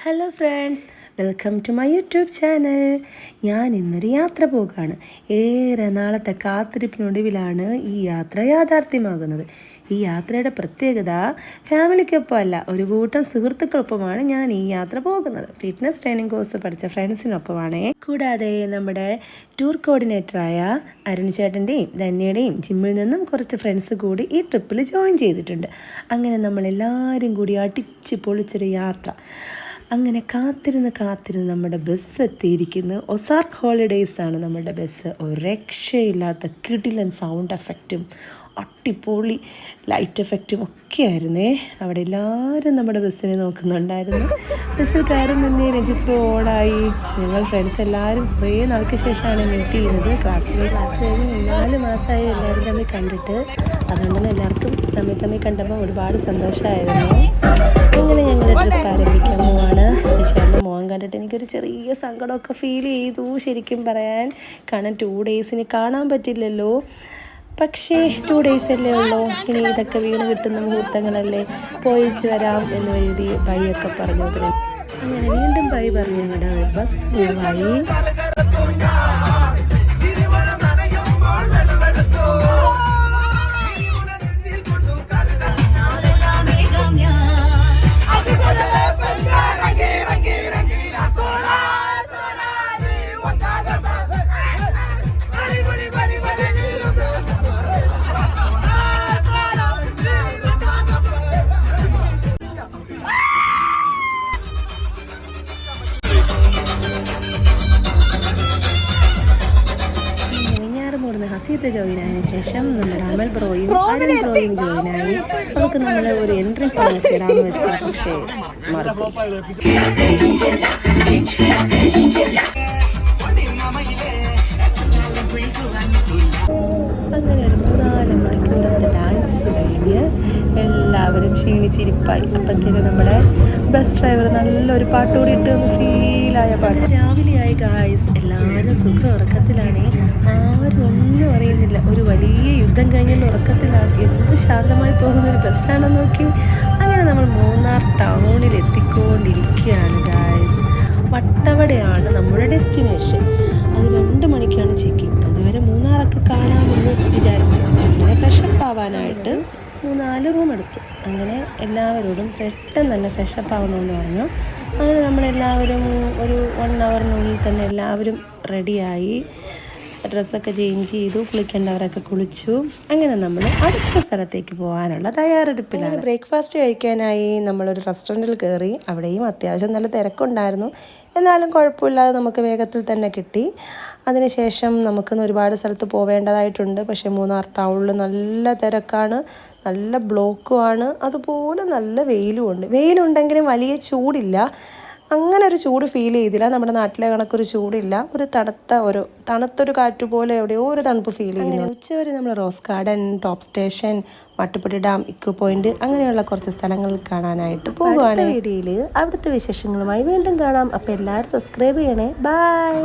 Hello friends, welcome to my YouTube channel. ഞാൻ ഇന്നൊരു യാത്ര പോകുകയാണ്. ഏറെ നാളത്തെ കാത്തിരിപ്പിനൊടുവിലാണ് ഈ യാത്ര യാഥാർത്ഥ്യമാകുന്നത്. ഈ യാത്രയുടെ പ്രത്യേകത ഫാമിലിക്കൊപ്പം അല്ല, ഒരു കൂട്ടം സുഹൃത്തുക്കൾക്കൊപ്പമാണ് ഞാൻ ഈ യാത്ര പോകുന്നത്. ഫിറ്റ്നസ് ട്രെയിനിങ് കോഴ്സ് പഠിച്ച ഫ്രണ്ട്സിനൊപ്പമാണ്. കൂടാതെ നമ്മുടെ ടൂർ കോർഡിനേറ്ററായ അരുൺ ചേട്ടൻ്റെയും ധന്യയുടെയും ജിമ്മിൽ നിന്നും കുറച്ച് ഫ്രണ്ട്സ് കൂടി ഈ ട്രിപ്പിൽ ജോയിൻ ചെയ്തിട്ടുണ്ട്. അങ്ങനെ നമ്മളെല്ലാവരും കൂടി അടിച്ച് പൊളിച്ചൊരു യാത്ര. അങ്ങനെ കാത്തിരുന്ന് നമ്മുടെ ബസ് എത്തിയിരിക്കുന്നു. ഒസാർക്ക് ഹോളിഡേയ്സ് ആണ് നമ്മുടെ ബസ്. ഒരു രക്ഷയില്ലാത്ത കിടിലൻ സൗണ്ട് എഫക്റ്റും അടിപൊളി ലൈറ്റ് എഫക്റ്റും ഒക്കെ ആയിരുന്നേ. അവിടെ എല്ലാവരും നമ്മുടെ ബസ്സിനെ നോക്കുന്നുണ്ടായിരുന്നു. ബസ്സിൽ കയറും മുന്നേ രഞ്ജിത്ത് ഓണായി. ഞങ്ങൾ ഫ്രണ്ട്സ് എല്ലാവരും കുറേ നാൾക്ക് ശേഷമാണ് മീറ്റ് ചെയ്യുന്നത്. ക്ലാസ് കഴിഞ്ഞ് 4 മാസമായി എല്ലാവരും തമ്മിൽ കണ്ടിട്ട്. അതുകൊണ്ട് തന്നെ എല്ലാവർക്കും തമ്മിൽ കണ്ടപ്പോൾ ഒരുപാട് സന്തോഷമായിരുന്നു. അങ്ങനെ ഞങ്ങൾ ട്രിപ്പ് ആരംഭിക്കാൻ പോവാണ്. വിശാലിൻ്റെ മുഖം കണ്ടിട്ട് എനിക്കൊരു ചെറിയ സങ്കടമൊക്കെ ഫീൽ ചെയ്തു ശരിക്കും പറയാൻ. കാരണം 2 ഡേയ്സിന് കാണാൻ പറ്റില്ലല്ലോ. പക്ഷേ 2 ഡേയ്സ് അല്ലേ ഉള്ളൂ, ഇനി ഇതൊക്കെ വീണ് കിട്ടുന്ന മുഹൂർത്തങ്ങളല്ലേ, പോയിച്ച് വരാം എന്ന് എഴുതി ബൈ ഒക്കെ പറഞ്ഞു. അങ്ങനെ വീണ്ടും ബൈ പറഞ്ഞു ഞങ്ങളുടെ ബസ് മൂവായി. ഹസീത്ത് ജോയിൻ ആയതിനു ശേഷം നമ്മുടെ അമൽ ബ്രോയും അരുൺ ബ്രോയും ജോയിനായി. നമുക്ക് നമ്മൾ ഒരു എൻട്രി സോങ് ഇടാന്ന് വെച്ചാൽ പക്ഷേ മറക്കും. അങ്ങനെ ഒരു 3-4 മണിക്കൂറത്തെ ഡാൻസ് കഴിഞ്ഞ് എല്ലാവരും ക്ഷീണിച്ചിരിപ്പായി. അപ്പോഴത്തേക്ക് നമ്മുടെ ബസ് ഡ്രൈവർ നല്ലൊരു പാട്ട് കൂടി ഇട്ട് ഒന്ന് ഫീലായ പാട്ട്. രാവിലെയായി ഗായ്സ്, എല്ലാവരും സുഖം ഉറക്കത്തിലാണ്. ആരും ഒന്നും അറിയുന്നില്ല. ഒരു വലിയ യുദ്ധം കഴിഞ്ഞുള്ള ഉറക്കത്തിലാണ്. എന്ത് ശാന്തമായി പോകുന്നൊരു ബസ്സാണെന്ന് നോക്കി. അങ്ങനെ നമ്മൾ മൂന്നാർ ടൗണിൽ എത്തിക്കൊണ്ടിരിക്കുകയാണ് ഗായ്സ്. വട്ടവടയാണ് നമ്മുടെ ഡെസ്റ്റിനേഷൻ. അത് 2 മണിക്കാണ് ചെക്കിങ്. അതുവരെ മൂന്നാറൊക്കെ കാണാമെന്ന് വിചാരിച്ചു. അങ്ങനെ ഫ്രഷപ്പ് ആവാനായിട്ട് 3-4 റൂം എടുത്തു. അങ്ങനെ എല്ലാവരോടും പെട്ടെന്ന് തന്നെ ഫ്രഷപ്പ് ആവണമെന്ന് പറഞ്ഞു. അങ്ങനെ നമ്മളെല്ലാവരും ഒരു 1 അവറിനുള്ളിൽ തന്നെ എല്ലാവരും റെഡിയായി. ഡ്രസ്സൊക്കെ ചേഞ്ച് ചെയ്തു. കുളിക്കേണ്ടവരൊക്കെ കുളിച്ചു. അങ്ങനെ നമ്മൾ അടുത്ത സ്ഥലത്തേക്ക് പോകാനുള്ള തയ്യാറെടുപ്പിലാണ്. ബ്രേക്ക്ഫാസ്റ്റ് കഴിക്കാനായി നമ്മളൊരു റെസ്റ്റോറൻറ്റിൽ കയറി. അവിടെയും അത്യാവശ്യം നല്ല തിരക്കുണ്ടായിരുന്നു. എന്നാലും കുഴപ്പമില്ലാതെ നമുക്ക് വേഗത്തിൽ തന്നെ കിട്ടി. അതിനുശേഷം നമുക്കിന്ന് ഒരുപാട് സ്ഥലത്ത് പോവേണ്ടതായിട്ടുണ്ട്. പക്ഷേ മൂന്നാർ ടൗണിൽ നല്ല തിരക്കാണ്, നല്ല ബ്ലോക്കുമാണ്. അതുപോലെ നല്ല വെയിലുമുണ്ട്. വെയിലുണ്ടെങ്കിലും വലിയ ചൂടില്ല. അങ്ങനെ ഒരു ചൂട് ഫീൽ ചെയ്തില്ല. നമ്മുടെ നാട്ടിലെ കണക്കൊരു ചൂടില്ല. ഒരു തണുത്തൊരു കാറ്റ് പോലെ എവിടെയോ ഒരു തണുപ്പ് ഫീൽ ചെയ്യുന്നു. ഉച്ചവരെ നമ്മൾ rose garden, top station, Mattupetty dam, eco point അങ്ങനെയുള്ള കുറച്ച് സ്ഥലങ്ങൾ കാണാനായിട്ട് പോകുകയാണ്. വീഡിയോയിൽ അവിടുത്തെ വിശേഷങ്ങളുമായി വീണ്ടും കാണാം. അപ്പോൾ എല്ലാവരും സബ്സ്ക്രൈബ് ചെയ്യണേ. ബൈ.